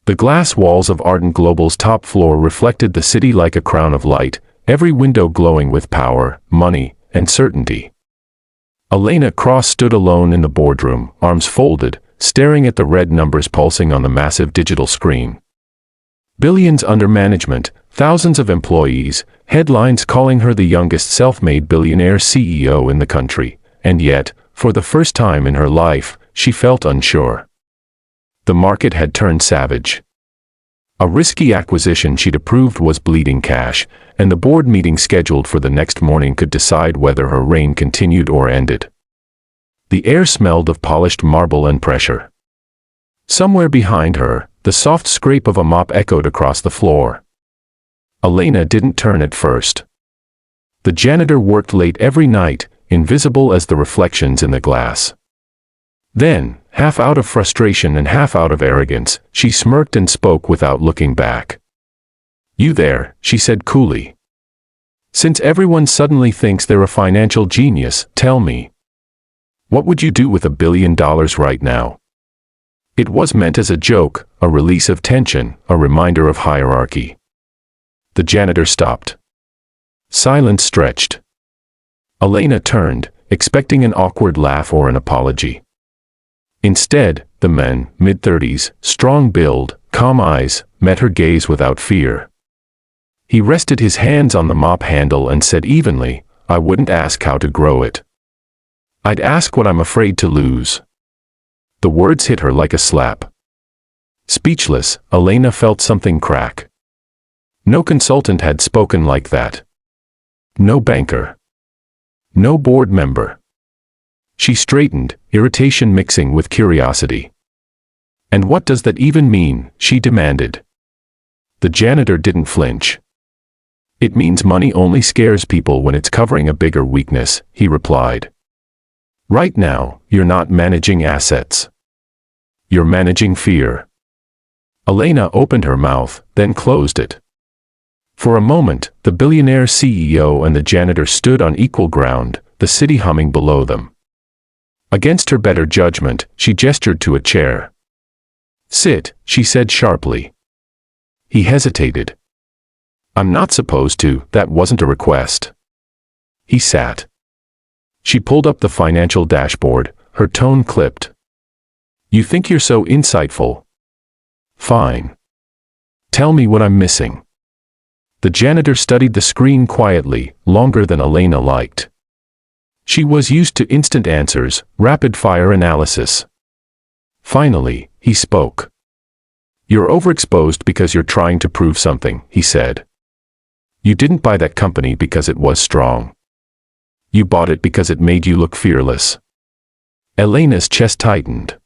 The glass walls of Ardent Global's top floor reflected the city like a crown of light, every window glowing with power, money, and certainty. Elena Cross stood alone in the boardroom, arms folded, staring at the red numbers pulsing on the massive digital screen. Billions under management, thousands of employees, headlines calling her the youngest self-made billionaire CEO in the country, and yet, for the first time in her life, she felt unsure. The market had turned savage. A risky acquisition she'd approved was bleeding cash, and the board meeting scheduled for the next morning could decide whether her reign continued or ended. The air smelled of polished marble and pressure. Somewhere behind her, the soft scrape of a mop echoed across the floor. Elena didn't turn at first. The janitor worked late every night, invisible as the reflections in the glass. Then, half out of frustration and half out of arrogance, she smirked and spoke without looking back. "You there," she said coolly. "Since everyone suddenly thinks they're a financial genius, tell me. What would you do with $1 billion right now?" It was meant as a joke, a release of tension, a reminder of hierarchy. The janitor stopped. Silence stretched. Elena turned, expecting an awkward laugh or an apology. Instead, the man, mid-30s, strong build, calm eyes, met her gaze without fear. He rested his hands on the mop handle and said evenly, "I wouldn't ask how to grow it. I'd ask what I'm afraid to lose." The words hit her like a slap. Speechless, Elena felt something crack. No consultant had spoken like that. No banker. No board member. She straightened, irritation mixing with curiosity. "And what does that even mean?" she demanded. The janitor didn't flinch. "It means money only scares people when it's covering a bigger weakness," he replied. "Right now, you're not managing assets. You're managing fear." Elena opened her mouth, then closed it. For a moment, the billionaire CEO and the janitor stood on equal ground, the city humming below them. Against her better judgment, she gestured to a chair. "Sit," she said sharply. He hesitated. "I'm not supposed to, that wasn't a request." He sat. She pulled up the financial dashboard, her tone clipped. "You think you're so insightful? Fine. Tell me what I'm missing." The janitor studied the screen quietly, longer than Elena liked. She was used to instant answers, rapid-fire analysis. Finally, he spoke. "You're overexposed because you're trying to prove something," he said. "You didn't buy that company because it was strong. You bought it because it made you look fearless." Elena's chest tightened.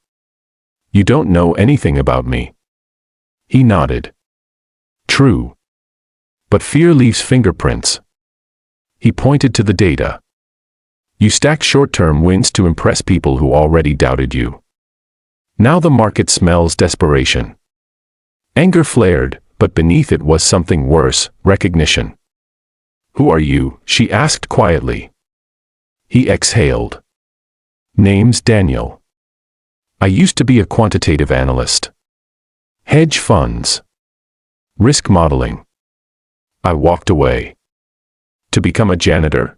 "You don't know anything about me." He nodded. "True. But fear leaves fingerprints." He pointed to the data. "You stacked short-term wins to impress people who already doubted you. Now the market smells desperation." Anger flared, but beneath it was something worse, recognition. "Who are you?" she asked quietly. He exhaled. "Name's Daniel. I used to be a quantitative analyst. Hedge funds. Risk modeling. I walked away. To become a janitor?"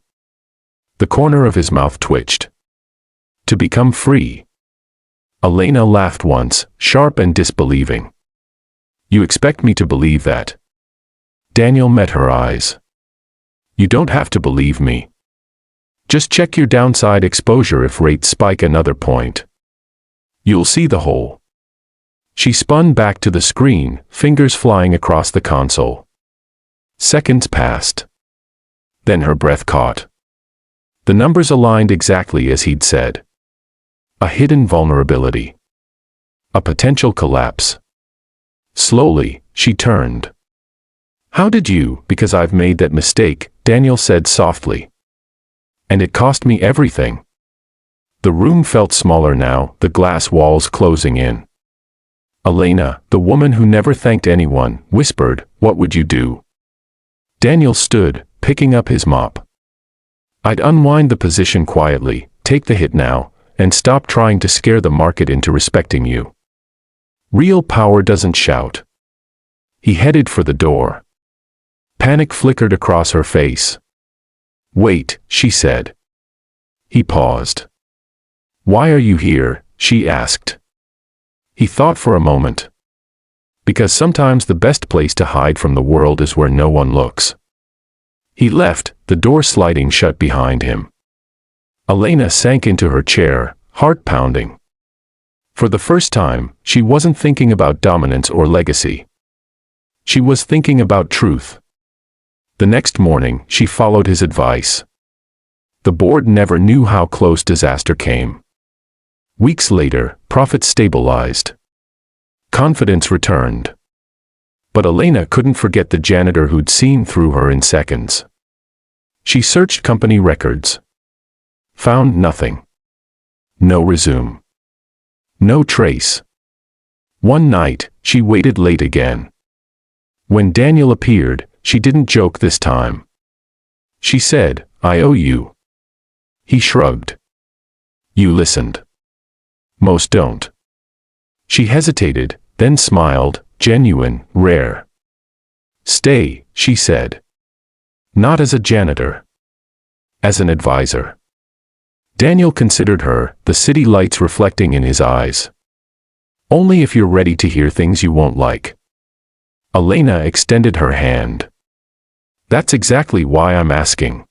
The corner of his mouth twitched. "To become free." Elena laughed once, sharp and disbelieving. "You expect me to believe that?" Daniel met her eyes. "You don't have to believe me. Just check your downside exposure if rates spike another point. You'll see the whole." She spun back to the screen, fingers flying across the console. Seconds passed. Then her breath caught. The numbers aligned exactly as he'd said. A hidden vulnerability. A potential collapse. Slowly, she turned. "How did you?" "Because I've made that mistake," Daniel said softly. "And it cost me everything." The room felt smaller now, the glass walls closing in. Elena, the woman who never thanked anyone, whispered, "What would you do?" Daniel stood, picking up his mop. "I'd unwind the position quietly, take the hit now, and stop trying to scare the market into respecting you." Real power doesn't shout. He headed for the door. Panic flickered across her face. "Wait," she said. He paused. "Why are you here?" she asked. He thought for a moment. Because sometimes the best place to hide from the world is where no one looks. He left, the door sliding shut behind him. Elena sank into her chair, heart pounding. For the first time, she wasn't thinking about dominance or legacy. She was thinking about truth. The next morning, she followed his advice. The board never knew how close disaster came. Weeks later, profits stabilized. Confidence returned. But Elena couldn't forget the janitor who'd seen through her in seconds. She searched company records. Found nothing. No resume. No trace. One night, she waited late again. When Daniel appeared, she didn't joke this time. She said, "I owe you." He shrugged. "You listened." "Most don't." She hesitated, then smiled, genuine, rare. "Stay," she said. "Not as a janitor. As an advisor." Daniel considered her, the city lights reflecting in his eyes. "Only if you're ready to hear things you won't like." Elena extended her hand. "That's exactly why I'm asking."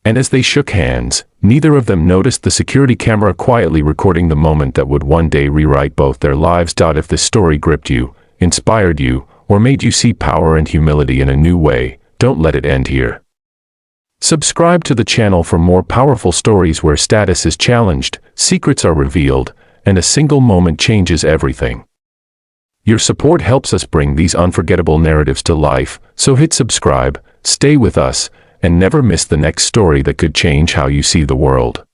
And as they shook hands, neither of them noticed the security camera quietly recording the moment that would one day rewrite both their lives. If this story gripped you, inspired you, or made you see power and humility in a new way, don't let it end here. Subscribe to the channel for more powerful stories where status is challenged, secrets are revealed, and a single moment changes everything. Your support helps us bring these unforgettable narratives to life, so hit subscribe, stay with us, and never miss the next story that could change how you see the world.